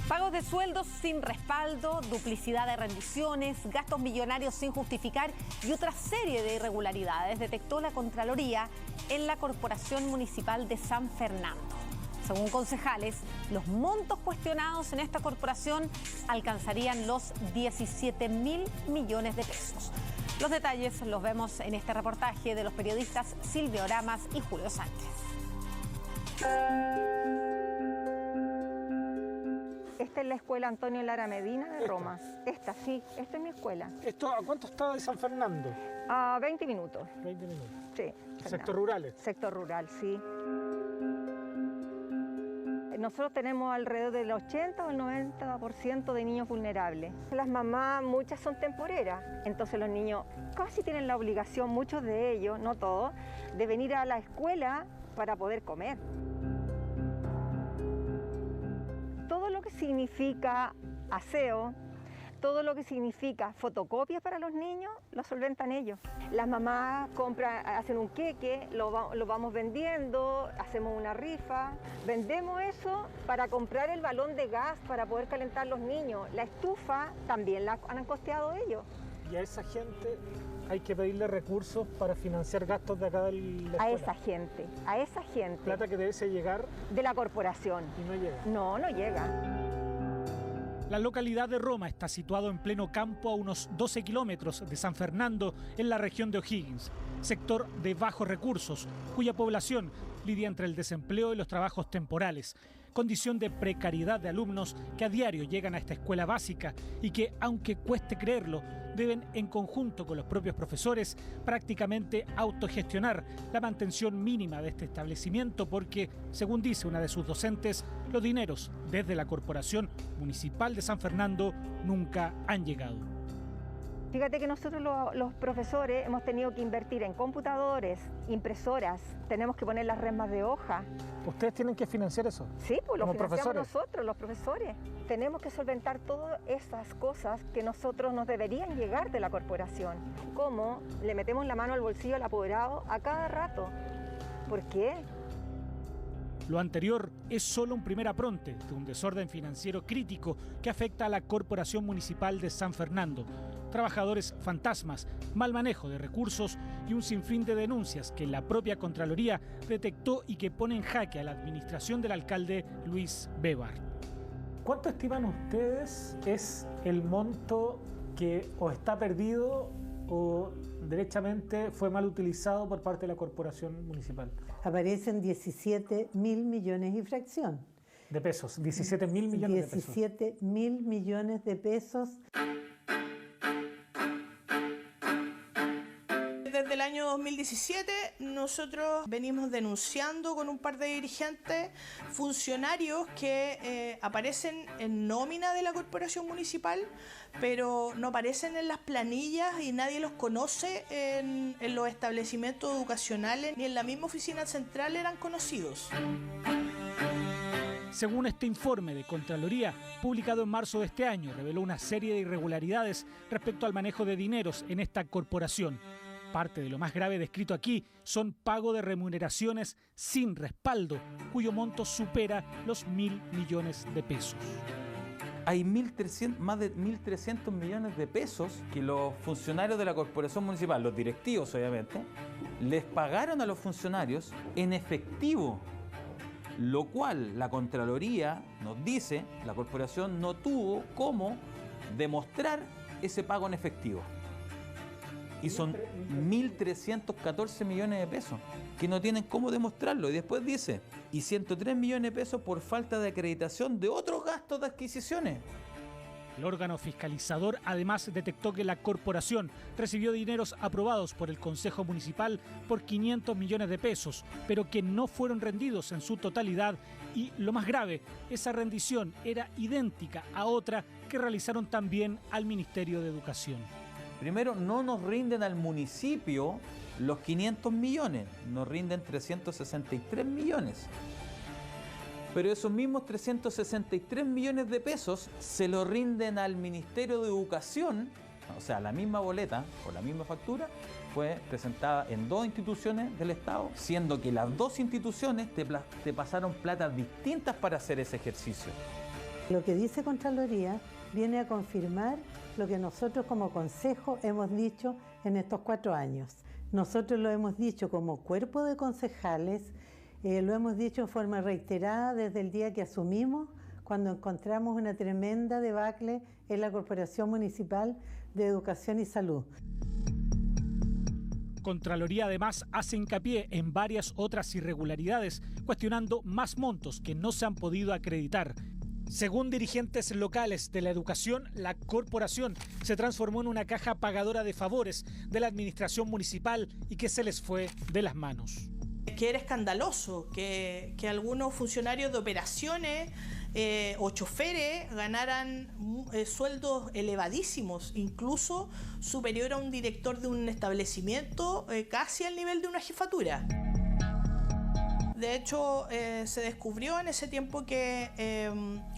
Pagos de sueldos sin respaldo, duplicidad de rendiciones, gastos millonarios sin justificar y otra serie de irregularidades detectó la Contraloría en la Corporación Municipal de San Fernando. Según concejales, los montos cuestionados en esta corporación alcanzarían los 17.000 millones de pesos. Los detalles los vemos en este reportaje de los periodistas Silvia Oramas y Julio Sánchez. Esta es la escuela Antonio Lara Medina de Roma. Esta es mi escuela. ¿Esto a cuánto está de San Fernando? A 20 minutos. 20 minutos. Sí. ¿Sector rurales? Sector rural, sí. Nosotros tenemos alrededor del 80 o el 90% de niños vulnerables. Las mamás, muchas son temporeras, entonces los niños casi tienen la obligación, muchos de ellos, no todos, de venir a la escuela para poder comer. Todo lo que significa aseo, todo lo que significa fotocopias para los niños, lo solventan ellos. Las mamás hacen un queque, lo vamos vendiendo, hacemos una rifa, vendemos eso para comprar el balón de gas para poder calentar los niños. La estufa también la han costeado ellos. Y a esa gente hay que pedirle recursos para financiar gastos de acá de la escuela. A esa gente. Plata que debe llegar de la corporación. Y no llega. No llega. La localidad de Roma está situado en pleno campo a unos 12 kilómetros de San Fernando, en la región de O'Higgins, sector de bajos recursos, cuya población lidia entre el desempleo y los trabajos temporales, condición de precariedad de alumnos que a diario llegan a esta escuela básica y que, aunque cueste creerlo, deben, en conjunto con los propios profesores, prácticamente autogestionar la mantención mínima de este establecimiento porque, según dice una de sus docentes, los dineros desde la Corporación Municipal de San Fernando nunca han llegado. Fíjate que nosotros los profesores hemos tenido que invertir en computadores, impresoras, tenemos que poner las resmas de hoja. ¿Ustedes tienen que financiar eso? Sí, pues lo financiamos profesores. Nosotros, los profesores. Tenemos que solventar todas esas cosas que nosotros nos deberían llegar de la corporación. ¿Cómo? Le metemos la mano al bolsillo al apoderado a cada rato. ¿Por qué? Lo anterior es solo un primer apronte de un desorden financiero crítico que afecta a la Corporación Municipal de San Fernando. Trabajadores fantasmas, mal manejo de recursos y un sinfín de denuncias que la propia Contraloría detectó y que pone en jaque a la administración del alcalde Luis Bévar. ¿Cuánto estiman ustedes es el monto que o está perdido o derechamente fue mal utilizado por parte de la Corporación Municipal? Aparecen 17.000 millones y fracción. De pesos, 17.000 millones de pesos. 17.000 millones de pesos. Desde el año 2017 nosotros venimos denunciando con un par de dirigentes funcionarios que aparecen en nómina de la corporación municipal, pero no aparecen en las planillas y nadie los conoce en los establecimientos educacionales, ni en la misma oficina central eran conocidos. Según este informe de Contraloría, publicado en marzo de este año, reveló una serie de irregularidades respecto al manejo de dineros en esta corporación. Parte de lo más grave descrito aquí son pago de remuneraciones sin respaldo, cuyo monto supera los 1.000 millones de pesos. Hay más de 1.300 millones de pesos que los funcionarios de la Corporación Municipal, los directivos obviamente, les pagaron a los funcionarios en efectivo, lo cual la Contraloría nos dice, la Corporación no tuvo cómo demostrar ese pago en efectivo. Y son 1.314 millones de pesos, que no tienen cómo demostrarlo. Y después dice, y 103 millones de pesos por falta de acreditación de otros gastos de adquisiciones. El órgano fiscalizador además detectó que la corporación recibió dineros aprobados por el Consejo Municipal por 500 millones de pesos, pero que no fueron rendidos en su totalidad y, lo más grave, esa rendición era idéntica a otra que realizaron también al Ministerio de Educación. Primero, no nos rinden al municipio los 500 millones, nos rinden 363 millones. Pero esos mismos 363 millones de pesos se lo rinden al Ministerio de Educación, o sea, la misma boleta o la misma factura fue presentada en dos instituciones del Estado, siendo que las dos instituciones te pasaron platas distintas para hacer ese ejercicio. Lo que dice Contraloría viene a confirmar lo que nosotros como Consejo hemos dicho en estos 4 años. Nosotros lo hemos dicho como cuerpo de concejales, lo hemos dicho en forma reiterada desde el día que asumimos, cuando encontramos una tremenda debacle en la Corporación Municipal de Educación y Salud. Contraloría además hace hincapié en varias otras irregularidades, cuestionando más montos que no se han podido acreditar. Según dirigentes locales de la educación, la corporación se transformó en una caja pagadora de favores de la administración municipal y que se les fue de las manos. Que era escandaloso que algunos funcionarios de operaciones o choferes ganaran sueldos elevadísimos, incluso superior a un director de un establecimiento, casi al nivel de una jefatura. De hecho, se descubrió en ese tiempo que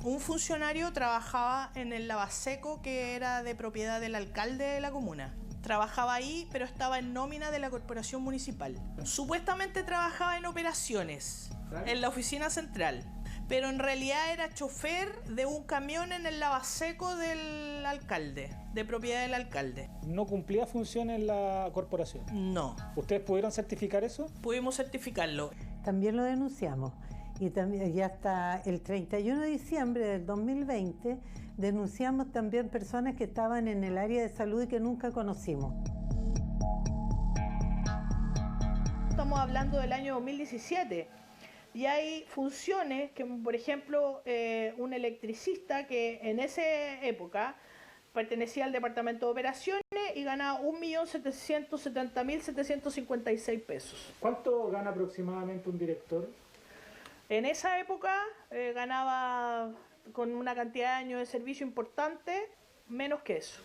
un funcionario trabajaba en el lavaseco que era de propiedad del alcalde de la comuna. Trabajaba ahí, pero estaba en nómina de la corporación municipal. Supuestamente trabajaba en operaciones, en la oficina central, pero en realidad era chofer de un camión en el lavaseco del alcalde, de propiedad del alcalde. ¿No cumplía funciones en la corporación? No. ¿Ustedes pudieron certificar eso? Pudimos certificarlo. También lo denunciamos y también, ya hasta el 31 de diciembre del 2020 denunciamos también personas que estaban en el área de salud y que nunca conocimos. Estamos hablando del año 2017 y hay funciones que, por ejemplo, un electricista que en esa época pertenecía al departamento de operaciones y ganaba 1.770.756 pesos. ¿Cuánto gana aproximadamente un director? En esa época ganaba, con una cantidad de años de servicio importante, menos que eso,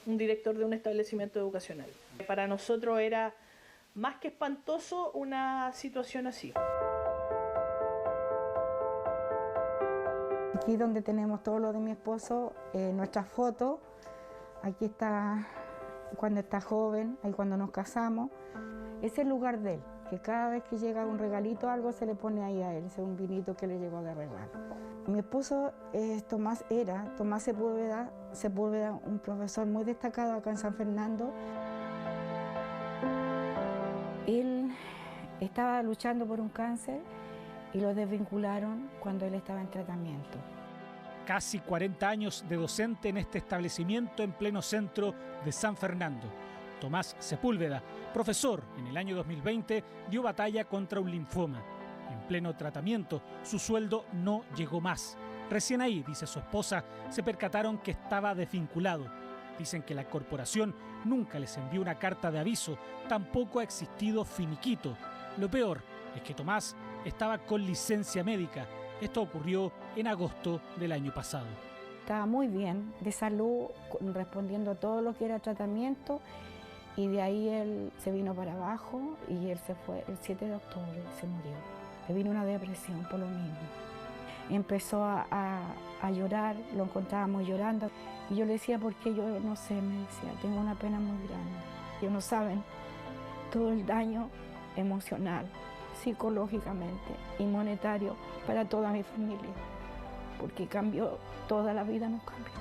un director de un establecimiento educacional. Para nosotros era más que espantoso una situación así. Aquí donde tenemos todo lo de mi esposo, nuestras fotos, aquí está cuando está joven, ahí cuando nos casamos, es el lugar de él, que cada vez que llega un regalito algo se le pone ahí a él, ese es un vinito que le llegó de regalo. Mi esposo Tomás Sepúlveda, un profesor muy destacado acá en San Fernando. Él estaba luchando por un cáncer y lo desvincularon cuando él estaba en tratamiento. Casi 40 años de docente en este establecimiento en pleno centro de San Fernando. Tomás Sepúlveda, profesor en el año 2020, dio batalla contra un linfoma. En pleno tratamiento, su sueldo no llegó más. Recién ahí, dice su esposa, se percataron que estaba desvinculado. Dicen que la corporación nunca les envió una carta de aviso, tampoco ha existido finiquito. Lo peor es que Tomás estaba con licencia médica. Esto ocurrió en agosto del año pasado. Estaba muy bien de salud, respondiendo a todo lo que era tratamiento, y de ahí él se vino para abajo y él se fue el 7 de octubre, se murió. Le vino una depresión por lo mismo. Empezó a llorar, lo encontrábamos llorando. Y yo le decía, ¿por qué? Yo no sé, me decía, tengo una pena muy grande. Ellos no saben todo el daño emocional, psicológicamente y monetario para toda mi familia, porque cambió, toda la vida nos cambió.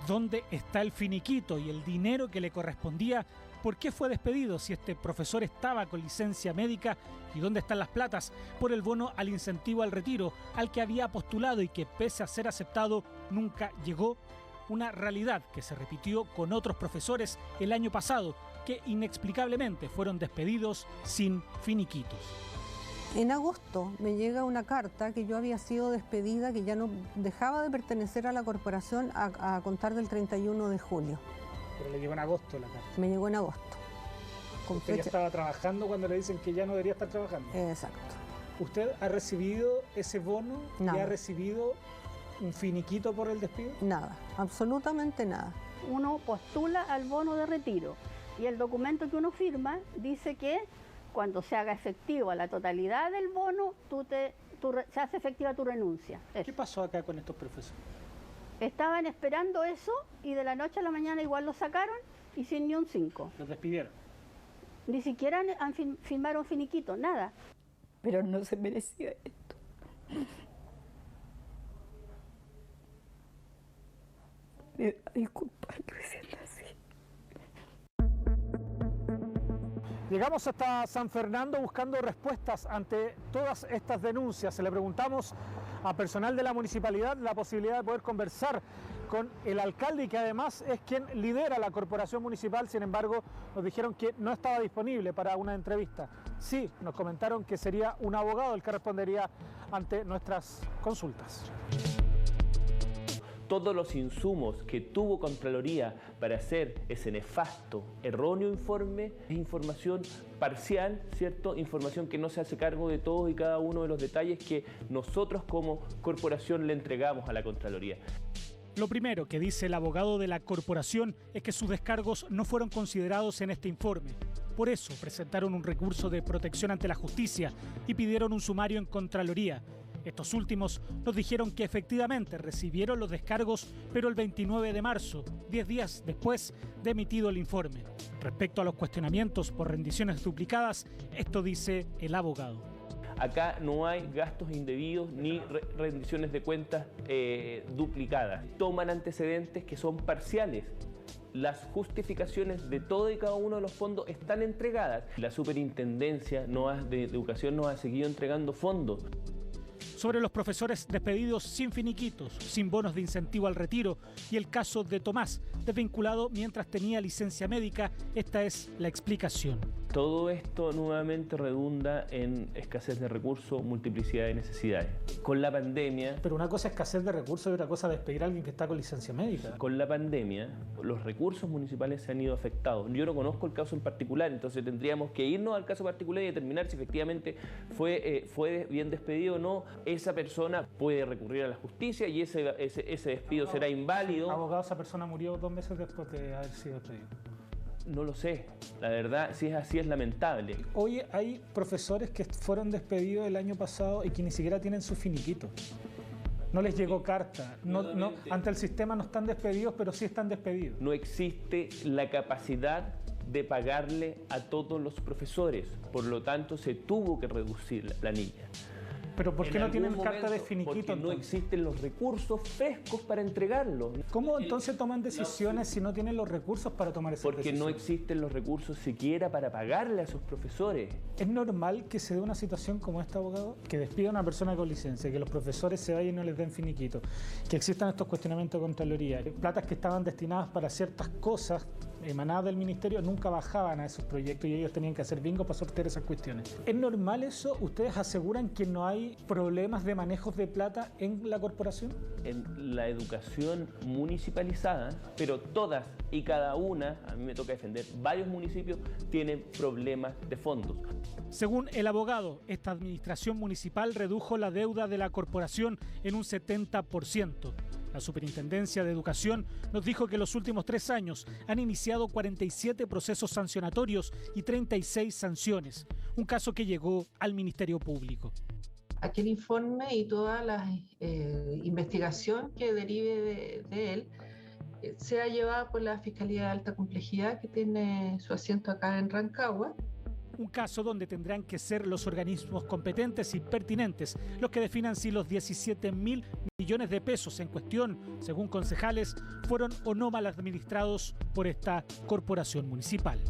¿Dónde está el finiquito y el dinero que le correspondía? ¿Por qué fue despedido si este profesor estaba con licencia médica? ¿Y dónde están las platas por el bono al incentivo al retiro al que había postulado y que, pese a ser aceptado, nunca llegó? Una realidad que se repitió con otros profesores el año pasado, que inexplicablemente fueron despedidos sin finiquitos. En agosto me llega una carta que yo había sido despedida, que ya no dejaba de pertenecer a la corporación a contar del 31 de julio. Pero le llegó en agosto la carta. Me llegó en agosto. Usted ya estaba trabajando cuando le dicen que ya no debería estar trabajando. Exacto. ¿Usted ha recibido ese bono? Nada. ¿Y ha recibido un finiquito por el despido? Nada, absolutamente nada. Uno postula al bono de retiro y el documento que uno firma dice que cuando se haga efectiva la totalidad del bono, se hace efectiva tu renuncia. Eso. ¿Qué pasó acá con estos profesores? Estaban esperando eso y de la noche a la mañana igual lo sacaron y sin ni un 5. ¿Los despidieron? Ni siquiera firmaron finiquito, nada. Pero no se merecía esto. me va a disculpar que me sienta así. Llegamos hasta San Fernando buscando respuestas ante todas estas denuncias. Le preguntamos a personal de la municipalidad la posibilidad de poder conversar con el alcalde y que además es quien lidera la corporación municipal. Sin embargo, nos dijeron que no estaba disponible para una entrevista. Sí, nos comentaron que sería un abogado el que respondería ante nuestras consultas. Todos los insumos que tuvo Contraloría para hacer ese nefasto, erróneo informe es información parcial, ¿cierto? Información que no se hace cargo de todos y cada uno de los detalles que nosotros como corporación le entregamos a la Contraloría. Lo primero que dice el abogado de la corporación es que sus descargos no fueron considerados en este informe. Por eso presentaron un recurso de protección ante la justicia y pidieron un sumario en Contraloría. Estos últimos nos dijeron que efectivamente recibieron los descargos, pero el 29 de marzo, 10 días después de emitido el informe. Respecto a los cuestionamientos por rendiciones duplicadas, esto dice el abogado. Acá no hay gastos indebidos ni rendiciones de cuentas duplicadas. Toman antecedentes que son parciales. Las justificaciones de todo y cada uno de los fondos están entregadas. La Superintendencia de Educación nos ha seguido entregando fondos. Sobre los profesores despedidos sin finiquitos, sin bonos de incentivo al retiro y el caso de Tomás, desvinculado mientras tenía licencia médica, esta es la explicación. Todo esto nuevamente redunda en escasez de recursos, multiplicidad de necesidades. Con la pandemia... Pero una cosa es escasez de recursos y otra cosa es despedir a alguien que está con licencia médica. Con la pandemia, los recursos municipales se han ido afectados. Yo no conozco el caso en particular, entonces tendríamos que irnos al caso particular y determinar si efectivamente fue bien despedido o no. Esa persona puede recurrir a la justicia y ese despido será inválido. Abogado, esa persona murió 2 meses después de haber sido despedido. No lo sé, la verdad, si es así es lamentable. Oye, hay profesores que fueron despedidos el año pasado y que ni siquiera tienen su finiquito. No les llegó carta. No, ante el sistema no están despedidos, pero sí están despedidos. No existe la capacidad de pagarle a todos los profesores, por lo tanto se tuvo que reducir la planilla. ¿Pero por qué no tienen carta de finiquito? Porque no existen los recursos frescos para entregarlo. ¿Cómo entonces toman decisiones si no tienen los recursos para tomar esas decisiones? Porque no existen los recursos siquiera para pagarle a sus profesores. ¿Es normal que se dé una situación como esta, abogado? Que despida a una persona con licencia, que los profesores se vayan y no les den finiquito, que existan estos cuestionamientos de Contraloría, platas que estaban destinadas para ciertas cosas emanadas del ministerio nunca bajaban a esos proyectos y ellos tenían que hacer bingo para sortear esas cuestiones. ¿Es normal eso? ¿Ustedes aseguran que no hay problemas de manejos de plata en la corporación? En la educación municipalizada, pero todas y cada una, a mí me toca defender, varios municipios tienen problemas de fondos. Según el abogado, esta administración municipal redujo la deuda de la corporación en un 70%. La Superintendencia de Educación nos dijo que en los últimos 3 años han iniciado 47 procesos sancionatorios y 36 sanciones, un caso que llegó al Ministerio Público. Aquel informe y toda la investigación que derive de él sea llevada por la Fiscalía de Alta Complejidad, que tiene su asiento acá en Rancagua. Un caso donde tendrán que ser los organismos competentes y pertinentes los que definan si los 17.000 millones de pesos en cuestión, según concejales, fueron o no mal administrados por esta corporación municipal.